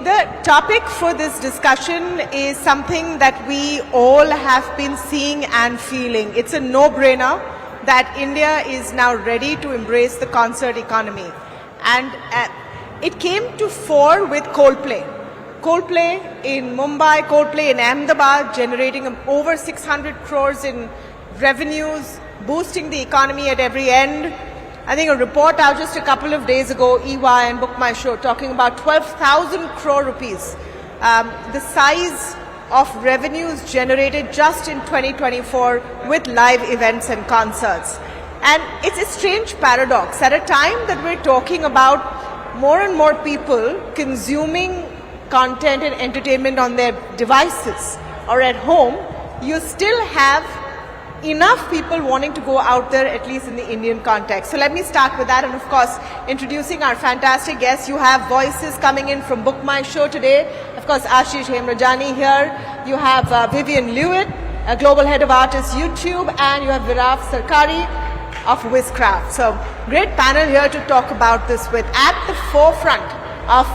The topic for this discussion is something that we all have been seeing and feeling. It's a no-brainer that India is now ready to embrace the concert economy. And it came to fore with Coldplay. Coldplay in Mumbai, Coldplay in Ahmedabad, generating over 600 crores in revenues, boosting the economy at every end. I think a report out just a couple of days ago, EY and BookMyShow, talking about 12,000 crore rupees, the size of revenues generated just in 2024 with live events and concerts. And it's a strange paradox. At a time that we're talking about more and more people consuming content and entertainment on their devices or at home, you still have enough people wanting to go out there, at least in the Indian context. So let me start with that, and of course, introducing our fantastic guests. You have voices coming in from BookMyShow today. Of course, Ashish Hemrajani here. You have Vivien Lewit, a global head of artists YouTube, and you have Viraf Sarkari of Wizcraft. So great panel here to talk about this with, at the forefront of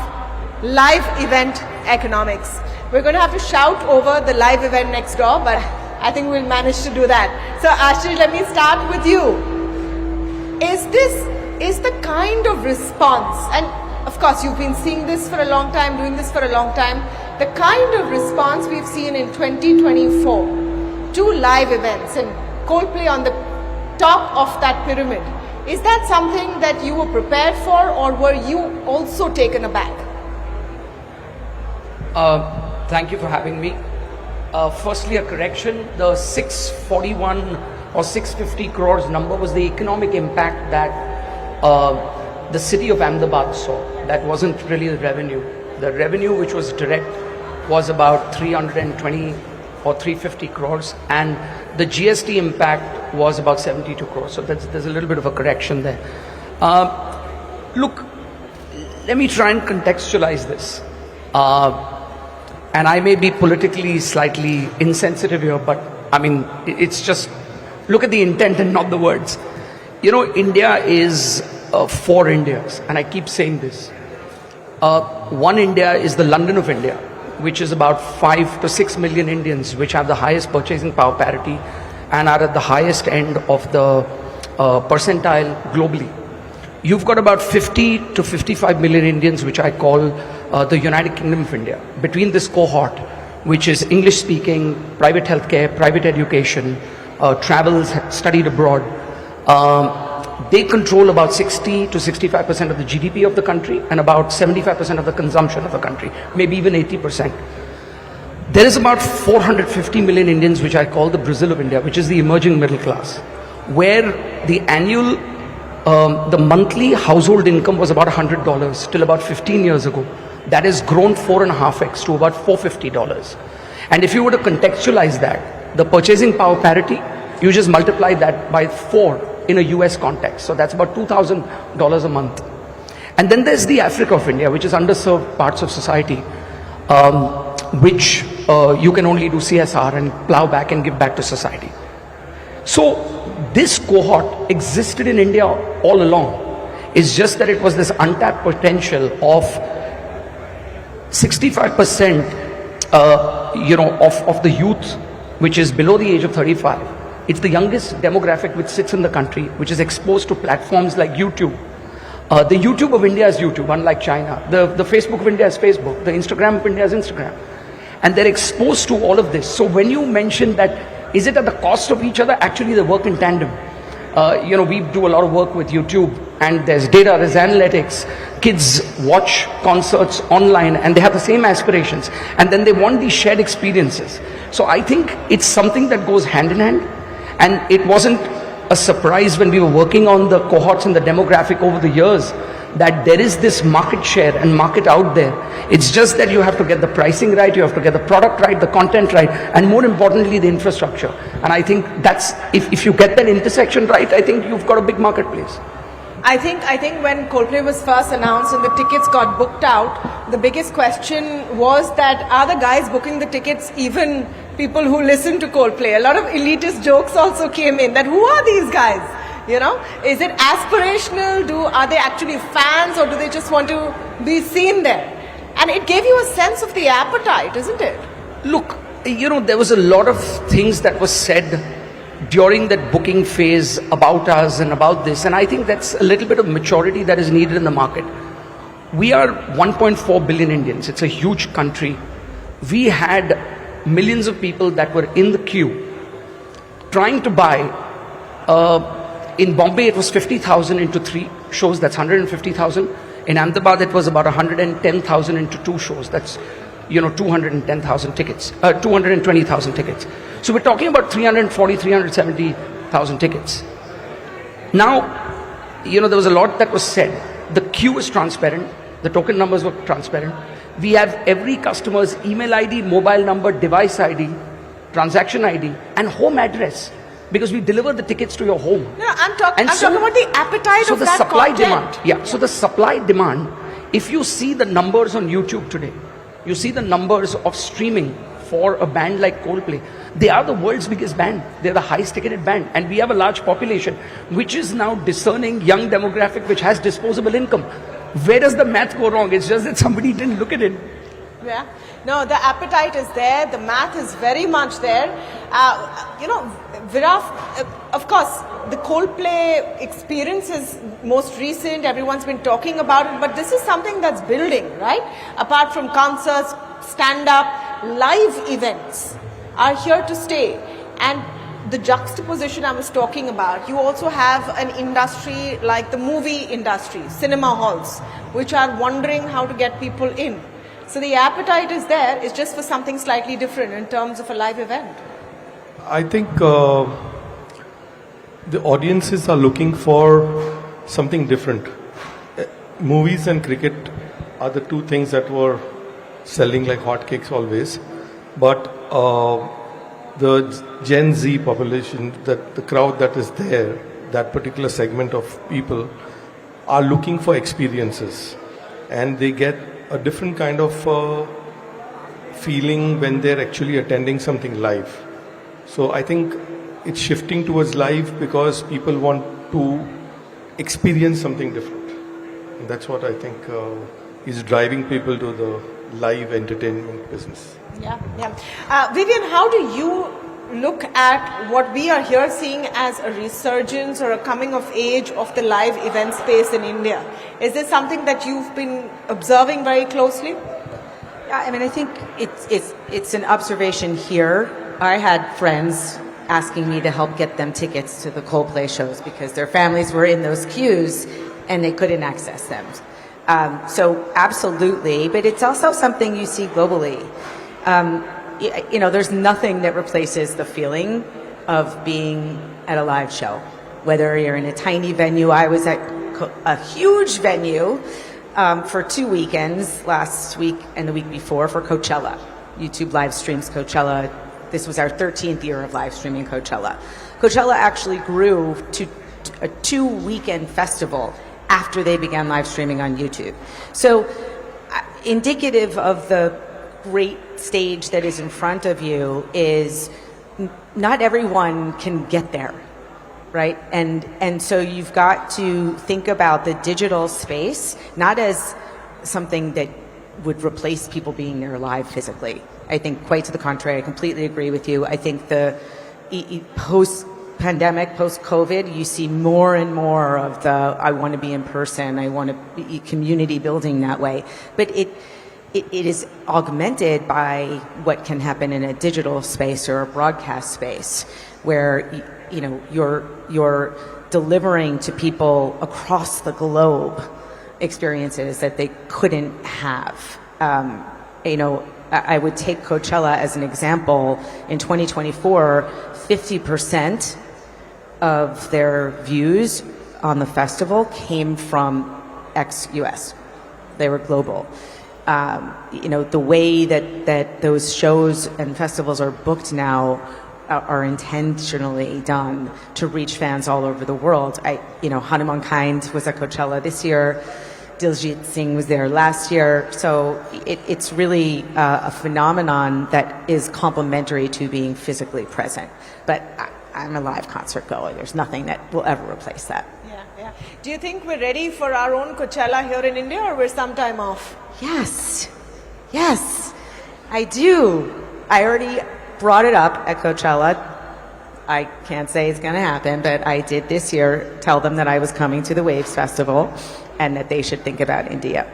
live event economics. We're going to have to shout over the live event next door, but I think we'll manage to do that. So Ashish, let me start with you. Is the kind of response, and of course you've been seeing this for a long time, doing this for a long time, the kind of response we've seen in 2024 to live events and Coldplay on the top of that pyramid, is that something that you were prepared for, or were you also taken aback? Thank you for having me. Firstly, a correction. The 641 or 650 crores number was the economic impact that the city of Ahmedabad saw. That wasn't really the revenue. The revenue, which was direct, was about 320 or 350 crores, and the GST impact was about 72 crores. So there's a little bit of a correction there. Look, let me try and contextualize this. And I may be politically slightly insensitive here, but I mean, it's just, look at the intent and not the words. You know, India is 4 Indias, and I keep saying this. One India is the London of India, which is about 5 to 6 million Indians, which have the highest purchasing power parity and are at the highest end of the percentile globally. You've got about 50 to 55 million Indians, which I call the United Kingdom of India. Between this cohort, which is English speaking, private healthcare, private education, travels, studied abroad, they control about 60 to 65% of the GDP of the country and about 75% of the consumption of the country, maybe even 80%. There is about 450 million Indians, which I call the Brazil of India, which is the emerging middle class, where the annual the monthly household income was about $100 till about 15 years ago. That has grown 4.5x to about $450. And if you were to contextualize that, the purchasing power parity, you just multiply that by 4 in a US context. So that's about $2,000 a month. And then there's the Africa of India, which is underserved parts of society, which you can only do CSR and plow back and give back to society. So this cohort existed in India all along. It's just that it was this untapped potential of 65%, of the youth, which is below the age of 35. It's the youngest demographic which sits in the country, which is exposed to platforms like YouTube. The YouTube of India is YouTube, unlike China. The Facebook of India is Facebook. The Instagram of India is Instagram. And they're exposed to all of this. So when you mention that, is it at the cost of each other? Actually, they work in tandem. We do a lot of work with YouTube, and there's data, there's analytics. Kids watch concerts online, and they have the same aspirations. And then they want these shared experiences. So I think it's something that goes hand in hand. And it wasn't a surprise when we were working on the cohorts and the demographic over the years that there is this market share and market out there. It's just that you have to get the pricing right, you have to get the product right, the content right, and more importantly, the infrastructure. And I think that's, if you get that intersection right, I think you've got a big marketplace. I think when Coldplay was first announced and the tickets got booked out, the biggest question was that, are the guys booking the tickets even people who listen to Coldplay? A lot of elitist jokes also came in, that who are these guys? Is it aspirational? Are they actually fans, or do they just want to be seen there? And it gave you a sense of the appetite, isn't it? Look, there was a lot of things that was said during that booking phase about us and about this, and I think that's a little bit of maturity that is needed in the market. We are 1.4 billion Indians. It's a huge country. We had millions of people that were in the queue trying to buy. In Bombay, it was 50,000 into 3 shows. That's 150,000. In Ahmedabad, it was about 110,000 into 2 shows. That's 210,000 tickets, 220,000 tickets. So we're talking about 370,000 tickets. Now, there was a lot that was said. The queue is transparent. The token numbers were transparent. We have every customer's email ID, mobile number, device ID, transaction ID, and home address, because we deliver the tickets to your home. No, I'm talking about the appetite of that content. Demand. Yeah. So the supply demand, if you see the numbers on YouTube today, you see the numbers of streaming for a band like Coldplay. They are the world's biggest band. They're the highest ticketed band. And we have a large population, which is now discerning young demographic, which has disposable income. Where does the math go wrong? It's just that somebody didn't look at it. Yeah. No, the appetite is there. The math is very much there. Viraf, of course, the Coldplay experience is most recent. Everyone's been talking about it. But this is something that's building, right? Apart from concerts, stand-up, live events are here to stay. And the juxtaposition I was talking about, you also have an industry like the movie industry, cinema halls, which are wondering how to get people in. So the appetite is there, it's just for something slightly different in terms of a live event. I think the audiences are looking for something different. Movies and cricket are the two things that were selling like hotcakes always. But the Gen Z population, the crowd that is there, that particular segment of people are looking for experiences, and they get a different kind of feeling when they're actually attending something live. So I think it's shifting towards live because people want to experience something different. And that's what I think is driving people to the live entertainment business. Yeah. Vivien, how do you look at what we are here seeing as a resurgence or a coming of age of the live event space in India? Is this something that you've been observing very closely? Yeah, I think it's an observation here. I had friends asking me to help get them tickets to the Coldplay shows because their families were in those queues and they couldn't access them. So absolutely, but it's also something you see globally. There's nothing that replaces the feeling of being at a live show. Whether you're in a tiny venue, I was at a huge venue for 2 weekends, last week and the week before, for Coachella. YouTube live streams Coachella. This was our 13th year of live streaming Coachella. Coachella actually grew to a 2-weekend festival after they began live streaming on YouTube. So indicative of the great stage that is in front of you is not everyone can get there, right? And so you've got to think about the digital space not as something that would replace people being there live physically. I think quite to the contrary. I completely agree with you. I think the post-pandemic, post-COVID, you see more and more of the I want to be in person, I want to be community building that way. But it is augmented by what can happen in a digital space or a broadcast space where you're delivering to people across the globe experiences that they couldn't have. I would take Coachella as an example. In 2024, 50% of their views on the festival came from ex-US. They were global. The way that those shows and festivals are booked now are intentionally done to reach fans all over the world. Hanuman Kind was at Coachella this year. Diljit Singh was there last year. So it's really a phenomenon that is complementary to being physically present. But I'm a live concert goer. There's nothing that will ever replace that. Yeah. Do you think we're ready for our own Coachella here in India, or we're some time off? Yes. Yes, I do. I already brought it up at Coachella. I can't say it's going to happen, but I did this year tell them that I was coming to the Waves Festival and that they should think about India,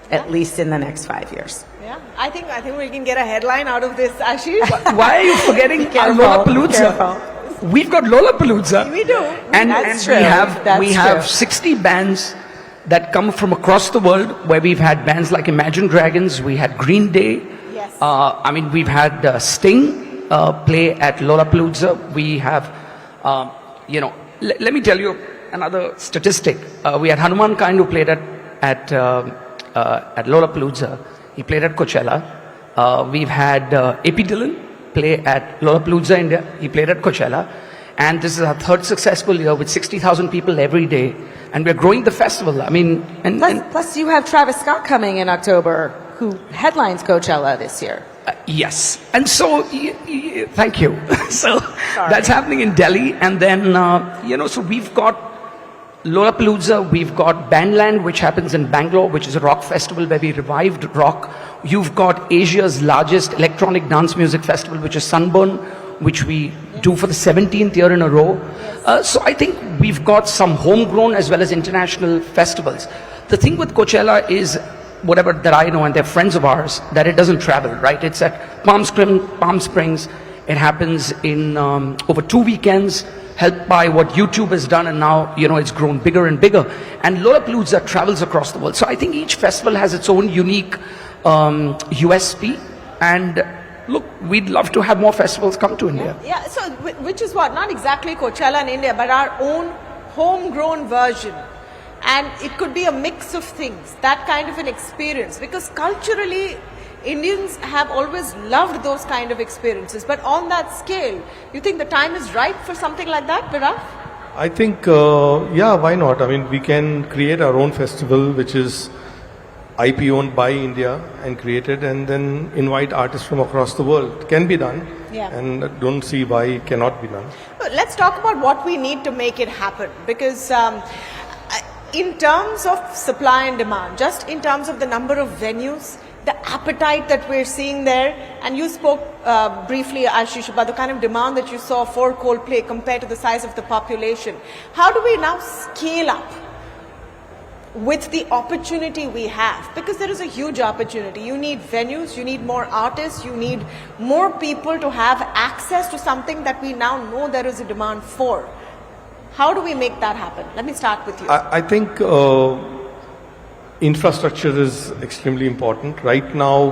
at least in the next 5 years. Yeah, I think we can get a headline out of this, Ashish. Why are you forgetting Lollapalooza? We've got Lollapalooza. We do. And That's we true. have That's true. 60 bands that come from across the world, where we've had bands like Imagine Dragons, we had Green Day. Yes. We've had Sting play at Lollapalooza. We have, let me tell you another statistic. We had Hanuman Kind who played at Lollapalooza. He played at Coachella. We've had AP Dillon play at Lollapalooza, India. He played at Coachella. And this is our third successful year with 60,000 people every day. And we're growing the festival. I mean, Plus, you have Travis Scott coming in October, who headlines Coachella this year. yes. And so, thank you. So that's happening in Delhi. And then, so we've got Lollapalooza, we've got Bandland, which happens in Bangalore, which is a rock festival where we revived rock. You've got Asia's largest electronic dance music festival, which is Sunburn, which we do for the 17th year in a row. So I think we've got some homegrown as well as international festivals. The thing with Coachella is, whatever that I know, and they're friends of ours, that it doesn't travel, right? It's at Palm Springs. It happens in over 2 weekends, helped by what YouTube has done, and now, it's grown bigger and bigger. And Lollapalooza travels across the world. So I think each festival has its own unique USP. And look, we'd love to have more festivals come to India. Yeah, so which is what? Not exactly Coachella in India, but our own homegrown version. And it could be a mix of things, that kind of an experience. Because culturally, Indians have always loved those kind of experiences. But on that scale, you think the time is right for something like that, Viraf? I think, why not? I mean, we can create our own festival, which is IP owned by India and created, and then invite artists from across the world. It can be done. Yeah. And don't see why it cannot be done. Well, let's talk about what we need to make it happen. Because in terms of supply and demand, just in terms of the number of venues, the appetite that we're seeing there, and you spoke briefly, Ashish, about the kind of demand that you saw for Coldplay compared to the size of the population. How do we now scale up with the opportunity we have? Because there is a huge opportunity. You need venues, you need more artists, you need more people to have access to something that we now know there is a demand for. How do we make that happen? Let me start with you. I think infrastructure is extremely important. Right now,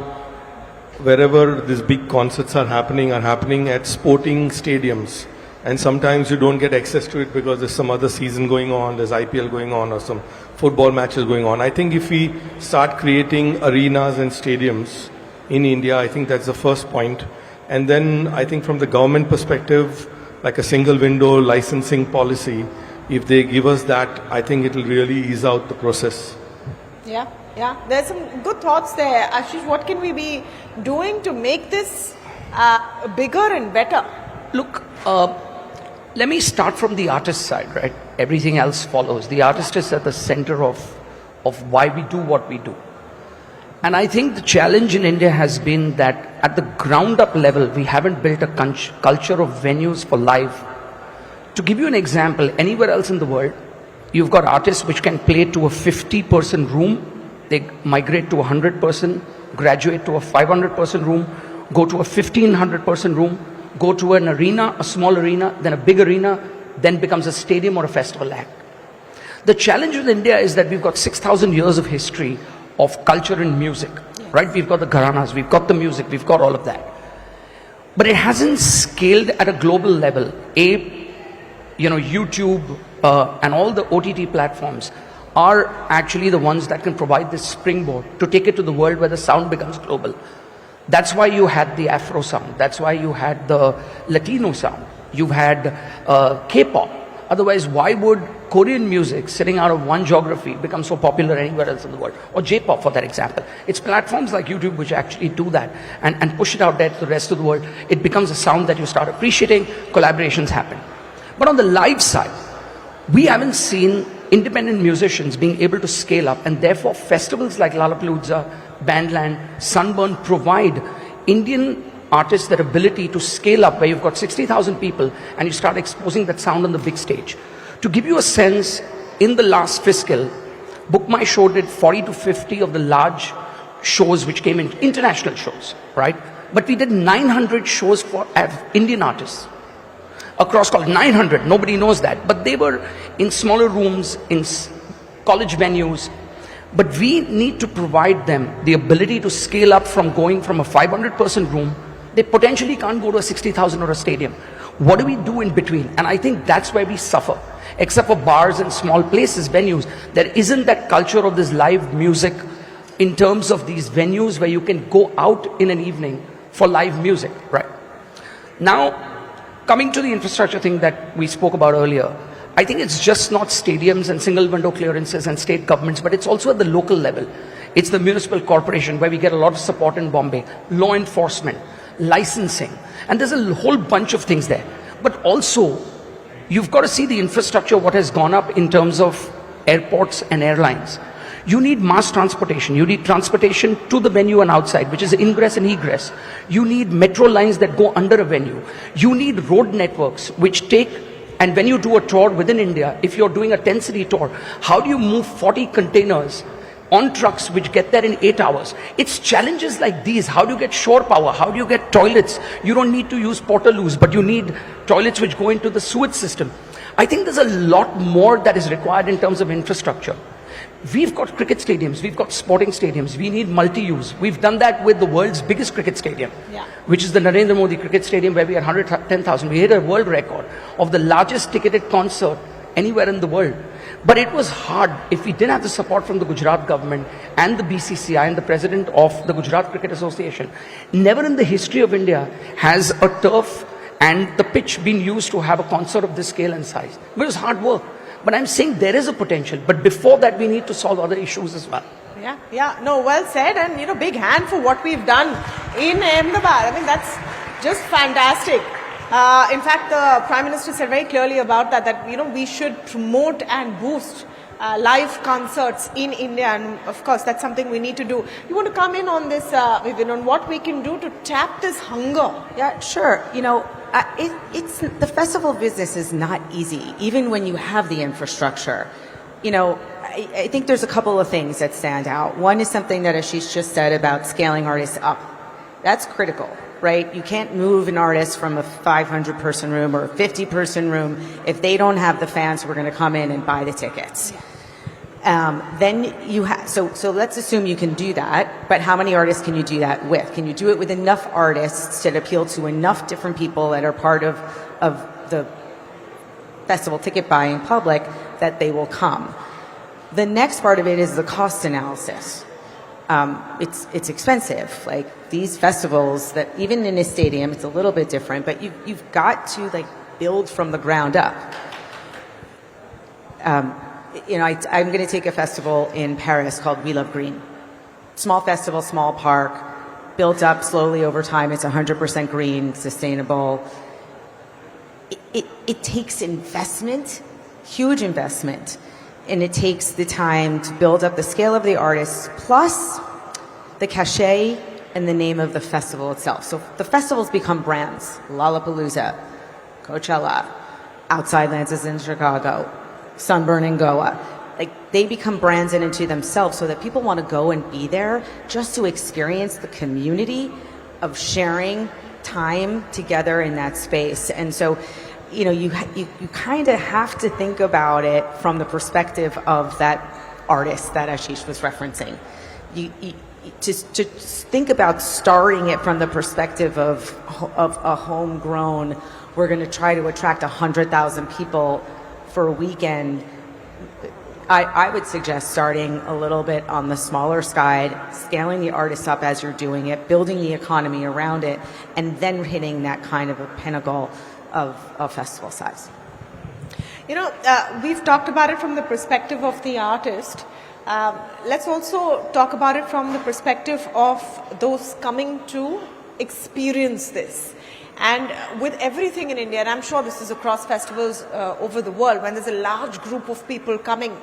wherever these big concerts are happening at sporting stadiums. And sometimes you don't get access to it because there's some other season going on, there's IPL going on, or some football matches going on. I think if we start creating arenas and stadiums in India, I think that's the first point. And then I think from the government perspective, like a single window licensing policy, if they give us that, I think it will really ease out the process. Yeah. There's some good thoughts there. Ashish, what can we be doing to make this bigger and better? Look, let me start from the artist side, right? Everything else follows. The artist is at the center of why we do what we do. And I think the challenge in India has been that at the ground up level, we haven't built a culture of venues for live. To give you an example, anywhere else in the world, you've got artists which can play to a 50-person room, they migrate to a 100-person, graduate to a 500-person room, go to a 1,500-person room, go to an arena, a small arena, then a big arena, then becomes a stadium or a festival act. The challenge with India is that we've got 6,000 years of history of culture and music, right? We've got the gharanas, we've got the music, we've got all of that. But it hasn't scaled at a global level. YouTube and all the OTT platforms are actually the ones that can provide this springboard to take it to the world where the sound becomes global. That's why you had the Afro sound. That's why you had the Latino sound. You've had K-pop. Otherwise, why would Korean music sitting out of one geography become so popular anywhere else in the world? Or J-pop, for that example. It's platforms like YouTube which actually do that and push it out there to the rest of the world. It becomes a sound that you start appreciating. Collaborations happen. But on the live side, we haven't seen independent musicians being able to scale up, and therefore festivals like Lollapalooza, Bandland, Sunburn provide Indian artists that ability to scale up, where you've got 60,000 people and you start exposing that sound on the big stage. To give you a sense, in the last fiscal, BookMyShow did 40 to 50 of the large shows which came in, international shows, right? But we did 900 shows for Indian artists across college. 900, nobody knows that. But they were in smaller rooms, in college venues. But we need to provide them the ability to scale up from going from a 500-person room. They potentially can't go to a 60,000 or a stadium. What do we do in between? And I think that's where we suffer. Except for bars and small places, venues, there isn't that culture of this live music in terms of these venues where you can go out in an evening for live music, right? Now, coming to the infrastructure thing that we spoke about earlier, I think it's just not stadiums and single window clearances and state governments, but it's also at the local level. It's the municipal corporation where we get a lot of support in Bombay, law enforcement, licensing, and there's a whole bunch of things there. But also, you've got to see the infrastructure, what has gone up in terms of airports and airlines. You need mass transportation. You need transportation to the venue and outside, which is ingress and egress. You need metro lines that go under a venue. You need road networks which take, and when you do a tour within India, if you're doing a 10-city tour, how do you move 40 containers on trucks which get there in 8 hours? It's challenges like these. How do you get shore power? How do you get toilets? You don't need to use portaloos, but you need toilets which go into the sewage system. I think there's a lot more that is required in terms of infrastructure. We've got cricket stadiums, we've got sporting stadiums, we need multi-use. We've done that with the world's biggest cricket stadium, which is the Narendra Modi Cricket Stadium, where we had 110,000. We hit a world record of the largest ticketed concert anywhere in the world. But it was hard if we didn't have the support from the Gujarat government and the BCCI and the president of the Gujarat Cricket Association. Never in the history of India has a turf and the pitch been used to have a concert of this scale and size. It was hard work. But I'm saying there is a potential. But before that, we need to solve other issues as well. Yeah. No, well said. And, big hand for what we've done in Ahmedabad. I mean, that's just fantastic. In fact, the Prime Minister said very clearly about that, we should promote and boost live concerts in India. And, of course, that's something we need to do. You want to come in on this, Vivien, on what we can do to tap this hunger? Yeah, sure. It's the festival business is not easy, even when you have the infrastructure. I think there's a couple of things that stand out. One is something that Ashish just said about scaling artists up. That's critical, right? You can't move an artist from a 500-person room or a 50-person room if they don't have the fans who are going to come in and buy the tickets. Then you have, so let's assume you can do that, but how many artists can you do that with? Can you do it with enough artists that appeal to enough different people that are part of the festival ticket buying public that they will come? The next part of it is the cost analysis. It's expensive. Like these festivals that even in a stadium, it's a little bit different, but you've got to build from the ground up. I'm going to take a festival in Paris called We Love Green. Small festival, small park, built up slowly over time. It's 100% green, sustainable. It takes investment, huge investment, and it takes the time to build up the scale of the artists, plus the cachet and the name of the festival itself. So the festivals become brands. Lollapalooza, Coachella, Outside Lands is in Chicago, Sunburn in Goa. They become brands in and to themselves, so that people want to go and be there just to experience the community of sharing time together in that space. And so, you kind of have to think about it from the perspective of that artist that Ashish was referencing. To think about starting it from the perspective of a homegrown, we're going to try to attract 100,000 people for a weekend. I would suggest starting a little bit on the smaller side, scaling the artists up as you're doing it, building the economy around it, and then hitting that kind of a pinnacle of festival size. We've talked about it from the perspective of the artist. Let's also talk about it from the perspective of those coming to experience this. And with everything in India, and I'm sure this is across festivals over the world, when there's a large group of people coming,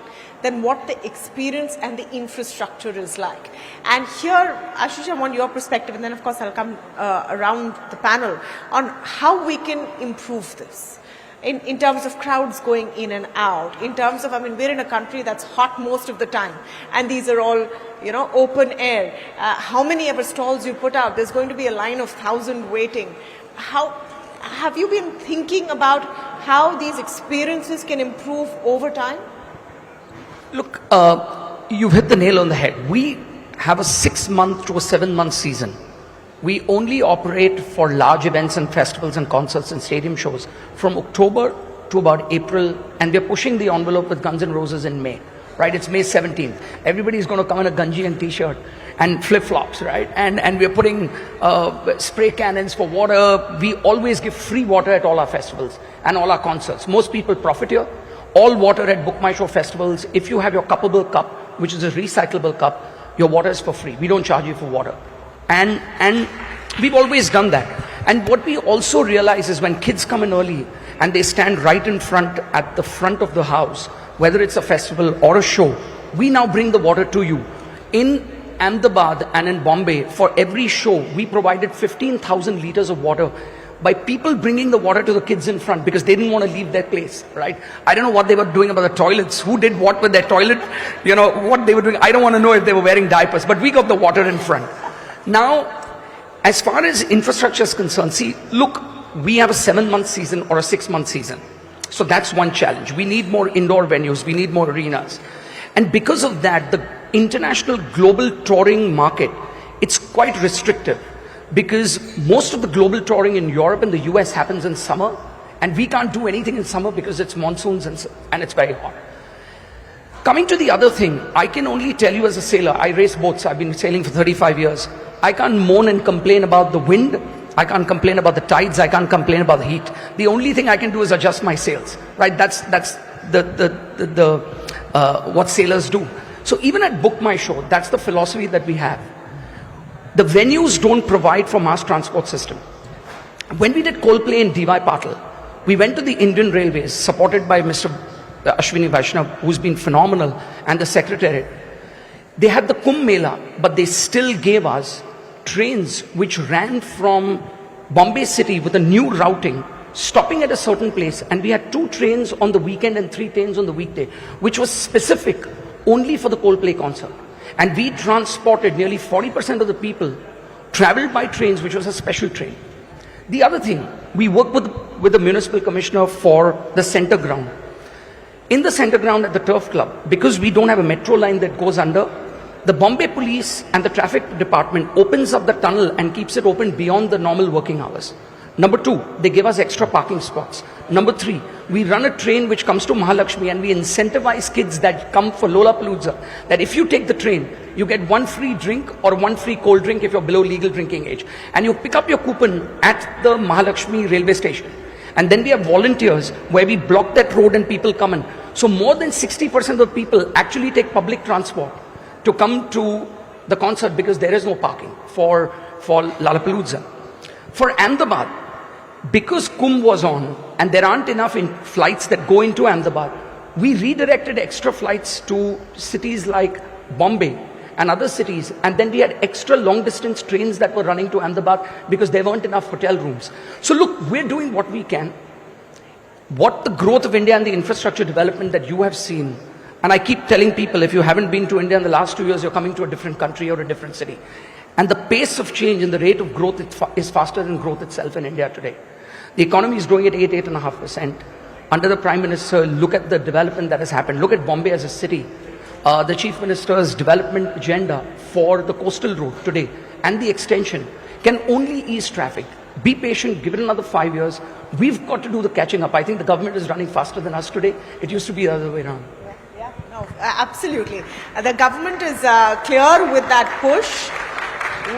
then what the experience and the infrastructure is like. And here, Ashish, I want your perspective, and then of course I'll come around the panel on how we can improve this. In terms of crowds going in and out, in terms of, I mean, we're in a country that's hot most of the time, and these are all, you know, open air. How many ever stalls you put out, there's going to be a line of 1,000 waiting. How have you been thinking about how these experiences can improve over time? Look, you've hit the nail on the head. We have a 6-month to a 7-month season. We only operate for large events and festivals and concerts and stadium shows from October to about April, and we're pushing the envelope with Guns N' Roses in May, right? It's May 17th. Everybody's going to come in a Ganji and t-shirt and flip-flops, right? And we're putting spray cannons for water. We always give free water at all our festivals and all our concerts. Most people profit here. All water at BookMyShow festivals, if you have your cuppable cup, which is a recyclable cup, your water is for free. We don't charge you for water. And we've always done that. And what we also realize is when kids come in early and they stand right in front, at the front of the house, whether it's a festival or a show, we now bring the water to you. In Ahmedabad and in Bombay, for every show, we provided 15,000 liters of water by people bringing the water to the kids in front because they didn't want to leave their place, right? I don't know what they were doing about the toilets, who did what with their toilet, you know, what they were doing. I don't want to know if they were wearing diapers, but we got the water in front. Now, as far as infrastructure is concerned, see, look, we have a 7-month season or a 6-month season. So that's one challenge. We need more indoor venues. We need more arenas. And because of that, the international global touring market, it's quite restrictive because most of the global touring in Europe and the US happens in summer, and we can't do anything in summer because it's monsoons and it's very hot. Coming to the other thing, I can only tell you as a sailor, I race boats, I've been sailing for 35 years. I can't moan and complain about the wind, I can't complain about the tides, I can't complain about the heat. The only thing I can do is adjust my sails, right? That's what sailors do. So even at BookMyShow, that's the philosophy that we have. The venues don't provide for mass transport system. When we did Coldplay in DY Patil, we went to the Indian Railways, supported by Mr. Ashwini Vaishnav, who's been phenomenal, and the Secretariat. They had the Kumbh Mela, but they still gave us trains which ran from Bombay city with a new routing, stopping at a certain place, and we had 2 trains on the weekend and 3 trains on the weekday, which was specific only for the Coldplay concert. And we transported nearly 40% of the people, traveled by trains, which was a special train. The other thing, we worked with the municipal commissioner for the center ground. In the center ground at the Turf Club, because we don't have a metro line that goes under, the Bombay police and the traffic department opens up the tunnel and keeps it open beyond the normal working hours. Number 2, they give us extra parking spots. Number 3, we run a train which comes to Mahalakshmi and we incentivize kids that come for Lollapalooza that if you take the train, you get 1 free drink or 1 free cold drink if you're below legal drinking age. And you pick up your coupon at the Mahalakshmi railway station. And then we have volunteers where we block that road and people come in. So more than 60% of people actually take public transport to come to the concert because there is no parking for Lollapalooza. For Ahmedabad, because Kumbh was on and there aren't enough flights that go into Ahmedabad, we redirected extra flights to cities like Bombay and other cities, and then we had extra long distance trains that were running to Ahmedabad because there weren't enough hotel rooms. So look, we're doing what we can. What the growth of India and the infrastructure development that you have seen, and I keep telling people, if you haven't been to India in the last 2 years, you're coming to a different country or a different city. And the pace of change and the rate of growth is faster than growth itself in India today. The economy is growing at 8.5%. Under the Prime Minister, look at the development that has happened. Look at Bombay as a city. The Chief Minister's development agenda for the coastal road today and the extension can only ease traffic. Be patient, give it another 5 years. We've got to do the catching up. I think the government is running faster than us today. It used to be the other way around. Yeah, no, absolutely. The government is clear with that push.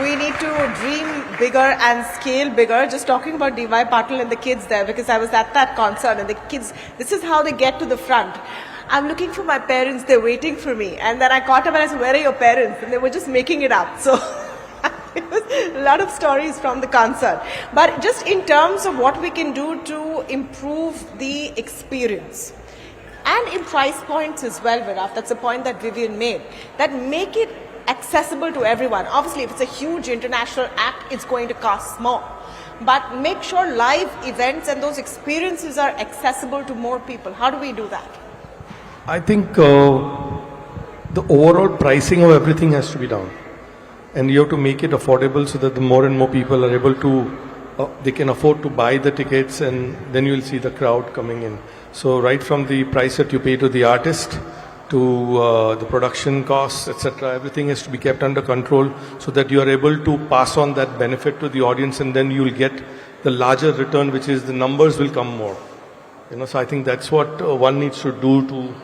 We need to dream bigger and scale bigger. Just talking about DY Patil and the kids there, because I was at that concert and the kids, this is how they get to the front. I'm looking for my parents, they're waiting for me. And then I caught up and I said, where are your parents? And they were just making it up. So A lot of stories from the concert. But just in terms of what we can do to improve the experience. And in price points as well, Viraf, that's a point that Vivien made, that make it accessible to everyone. Obviously, if it's a huge international act, it's going to cost more. But make sure live events and those experiences are accessible to more people. How do we do that? I think the overall pricing of everything has to be down. And you have to make it affordable so that the more and more people are able to, they can afford to buy the tickets, and then you'll see the crowd coming in. So right from the price that you pay to the artist, to the production costs, etc., everything has to be kept under control so that you are able to pass on that benefit to the audience, and then you'll get the larger return, which is the numbers will come more. So I think that's what one needs to do to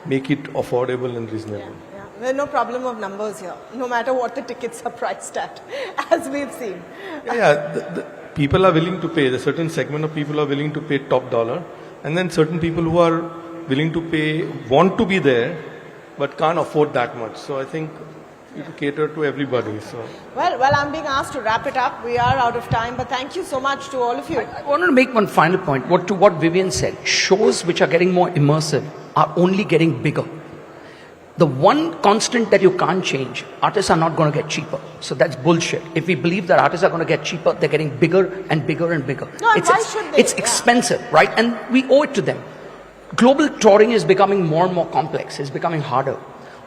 make it affordable and reasonable. Yeah. There's no problem of numbers here, no matter what the tickets are priced at, as we've seen. The people are willing to pay. The certain segment of people are willing to pay top dollar, and then certain people who are willing to pay want to be there, but can't afford that much. So I think you cater to everybody. So well, I'm being asked to wrap it up. We are out of time, but thank you so much to all of you. I wanted to make one final point. To what Vivien said, shows which are getting more immersive are only getting bigger. The one constant that you can't change, artists are not going to get cheaper. So that's bullshit. If we believe that artists are going to get cheaper, they're getting bigger and bigger and bigger. No, and why should they? It's expensive, right? And we owe it to them. Global touring is becoming more and more complex. It's becoming harder.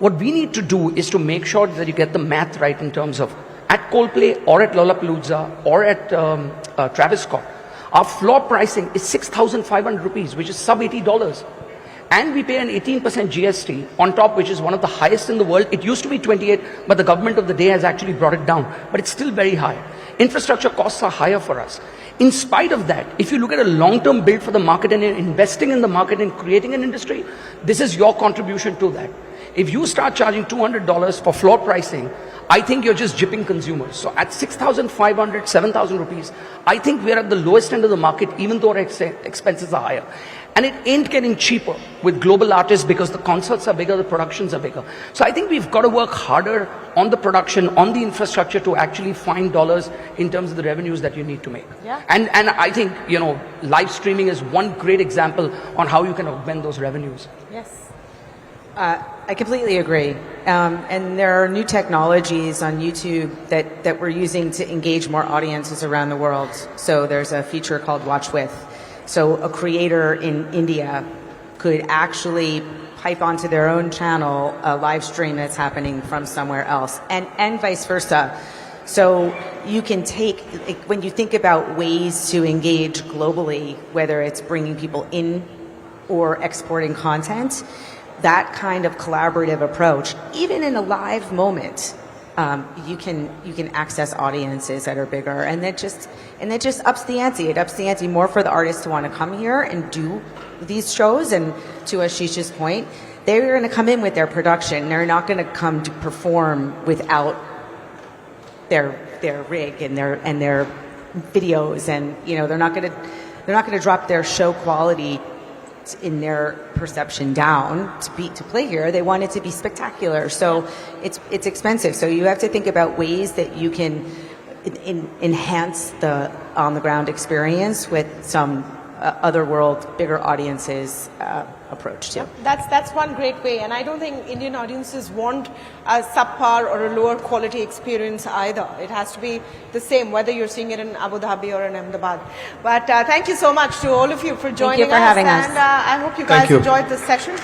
What we need to do is to make sure that you get the math right in terms of at Coldplay or at Lollapalooza or at Travis Scott. Our floor pricing is 6,500 rupees, which is sub $80. And we pay an 18% GST on top, which is one of the highest in the world. It used to be 28, but the government of the day has actually brought it down. But it's still very high. Infrastructure costs are higher for us. In spite of that, if you look at a long-term build for the market and investing in the market and creating an industry, this is your contribution to that. If you start charging $200 for floor pricing, I think you're just jipping consumers. So at 6,500, 7,000 rupees, I think we're at the lowest end of the market, even though our expenses are higher. And it ain't getting cheaper with global artists because the concerts are bigger, the productions are bigger. So I think we've got to work harder on the production, on the infrastructure to actually find dollars in terms of the revenues that you need to make. Yeah. And I think, live streaming is one great example on how you can augment those revenues. Yes. I completely agree. And there are new technologies on YouTube that we're using to engage more audiences around the world. So there's a feature called Watch With. So a creator in India could actually pipe onto their own channel a live stream that's happening from somewhere else, and vice versa. So you can take, when you think about ways to engage globally, whether it's bringing people in or exporting content, that kind of collaborative approach, even in a live moment, you can access audiences that are bigger, and that just ups the ante. It ups the ante more for the artists to want to come here and do these shows. And to Ashish's point, they're going to come in with their production. They're not going to come to perform without their rig and their videos, and they're not going to drop their show quality in their perception down to play here. They want it to be spectacular, so it's expensive. So you have to think about ways that you can enhance the on the ground experience with some other world, bigger audiences approach to. Yep. That's one great way, and I don't think Indian audiences want a subpar or a lower quality experience either. It has to be the same, whether you're seeing it in Abu Dhabi or in Ahmedabad. But thank you so much to all of you for joining us. Thank you for having us. And I hope you guys enjoyed this session.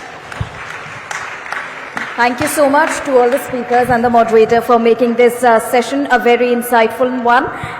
Thank you so much to all the speakers and the moderator for making this session a very insightful one.